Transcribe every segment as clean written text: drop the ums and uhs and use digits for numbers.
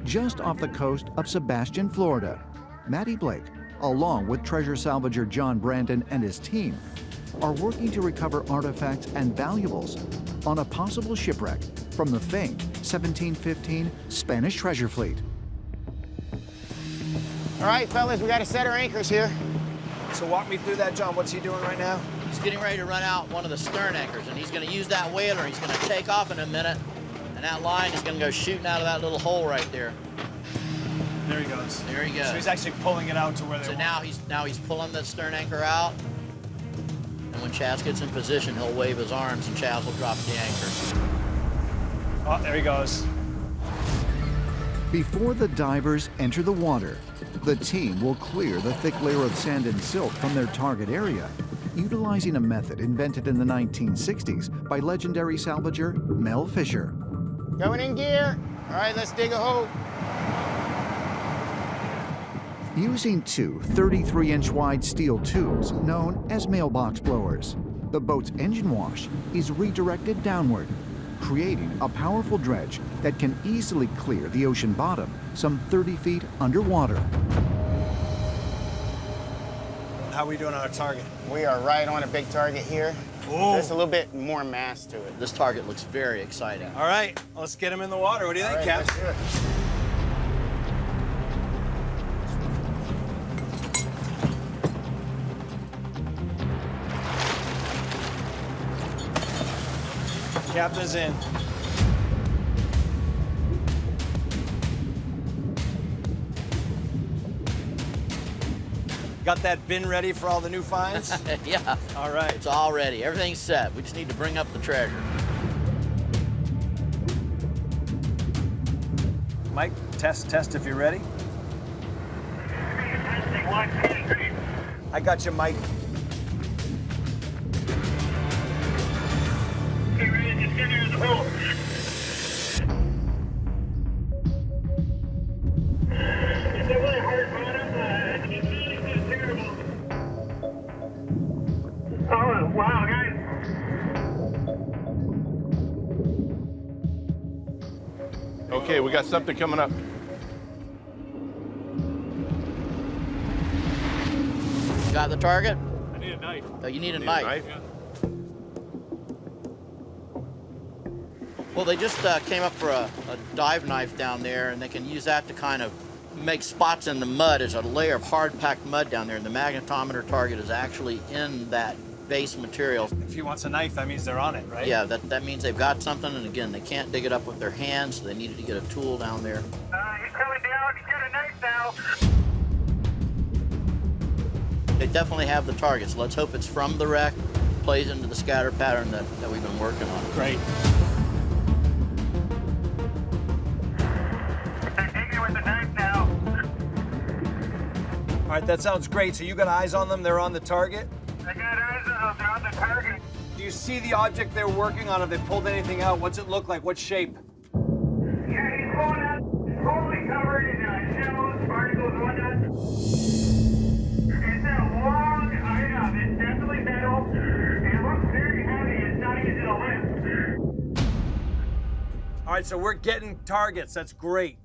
just off the coast of Sebastian, Florida. Maddie Blake, along with treasure salvager John Brandon and his team, are working to recover artifacts and valuables on a possible shipwreck from the famed 1715 Spanish treasure fleet. All right, fellas, we got to set our anchors here. So walk me through that, John. What's he doing right now? He's getting ready to run out one of the stern anchors, and he's going to use that whaler. He's going to take off in a minute, and that line is going to go shooting out of that little hole right there. There he goes. There he goes. So he's actually pulling it out to where they So want. now he's pulling the stern anchor out, and when Chaz gets in position, he'll wave his arms, and Chaz will drop the anchor. Oh, there he goes. Before the divers enter the water, the team will clear the thick layer of sand and silt from their target area, utilizing a method invented in the 1960s by legendary salvager Mel Fisher. Going in gear. All right, let's dig a hole. Using two 33-inch wide steel tubes known as mailbox blowers, the boat's engine wash is redirected downward, creating a powerful dredge that can easily clear the ocean bottom some 30 feet underwater. How are we doing on our target? We are right on a big target here. Oh. There's a little bit more mass to it. This target looks very exciting. All right, let's get him in the water. What do you think, Cap? Let's do it. Captain's in. Got that bin ready for all the new finds? Yeah, All right. it's all ready. Everything's set. We just need to bring up the treasure. Mike, test if you're ready. I got you, Mike. Oh, wow, guys. Okay, we got something coming up. Got the target? I need a knife. Oh, you need a Need a knife. knife? Well, they just came up for a dive knife down there, and they can use that to kind of make spots in the mud. There's a layer of hard-packed mud down there, and the magnetometer target is actually in that base material. If he wants a knife, that means they're on it, right? Yeah, that means they've got something, and again, they can't dig it up with their hands, so they needed to get a tool down there. He's coming down. He's got a knife now. They definitely have the target, so let's hope it's from the wreck, plays into the scatter pattern that we've been working on. Great. They're digging with the knife now. All right, that sounds great. So you got eyes on them? They're on the target? I got eyes on them. They're on the target. Do you see the object they're working on? Have they pulled anything out? What's it look like? What shape? Yeah, he's pulling out. Totally covered in shells, particles, and whatnot. It's a long item. It's definitely metal. It looks very heavy. It's not easy to lift. All right, so we're getting targets. That's great.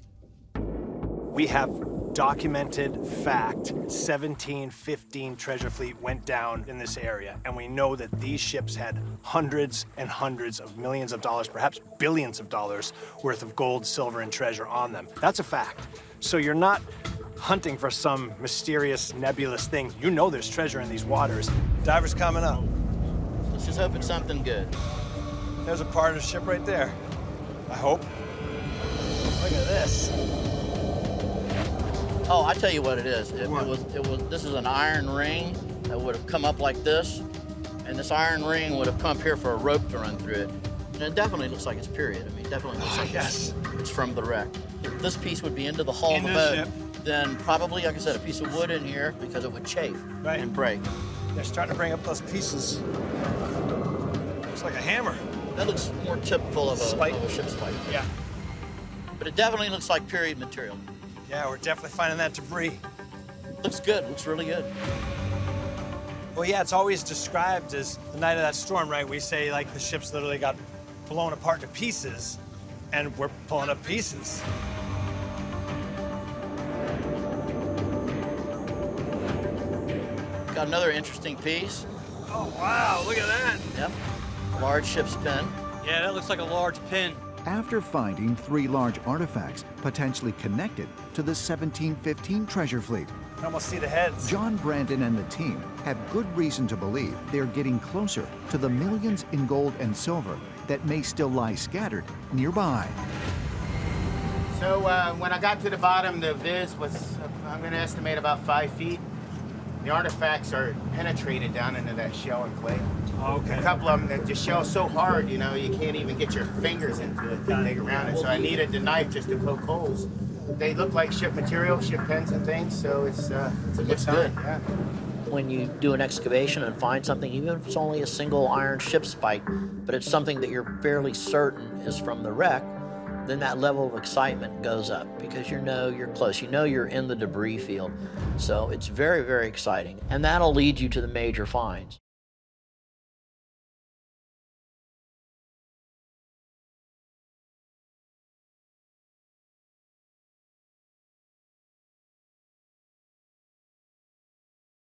We have documented fact 1715 treasure fleet went down in this area, and we know that these ships had hundreds and hundreds of millions of dollars, perhaps billions of dollars worth of gold, silver, and treasure on them. That's a fact. So you're not hunting for some mysterious, nebulous thing. You know there's treasure in these waters. Divers coming up. Let's just hope it's something good. There's a part of the ship right there. I hope. Look at this. Oh, I tell you what it is. This is an iron ring that would have come up like this, and this iron ring would have come up here for a rope to run through it. And it definitely looks like it's period. I mean, it definitely looks like it's from the wreck. If this piece would be into the hull of the boat, ship. then probably, like I said, a piece of wood in here because it would chafe and break. They're starting to bring up those pieces. Looks like a hammer. That looks more typical of a ship spike. Yeah. But it definitely looks like period material. Yeah, we're definitely finding that debris. Looks good. Looks really good. Well, yeah, it's always described as the night of that storm, right? We say, like, the ships literally got blown apart to pieces, and we're pulling up pieces. Got another interesting piece. Oh, wow, look at that. Yep. Large ship's pin. Yeah, that looks like a large pin. After finding 3 large artifacts potentially connected to the 1715 treasure fleet, I can almost see the heads. John Brandon and the team have good reason to believe they're getting closer to the millions in gold and silver that may still lie scattered nearby. So when I got to the bottom, the viz was, I'm going to estimate about 5 feet. The artifacts are penetrated down into that shell and clay. Okay. A couple of them, the shell's so hard, you know, you can't even get your fingers into it to dig around it. So I needed the knife just to poke holes. They look like ship material, ship pens and things, so it's a good Looks sign. good. Yeah. When you do an excavation and find something, even if it's only a single iron ship spike, but it's something that you're fairly certain is from the wreck, then that level of excitement goes up because you know you're close. You know you're in the debris field. So it's very, very exciting. And that'll lead you to the major finds.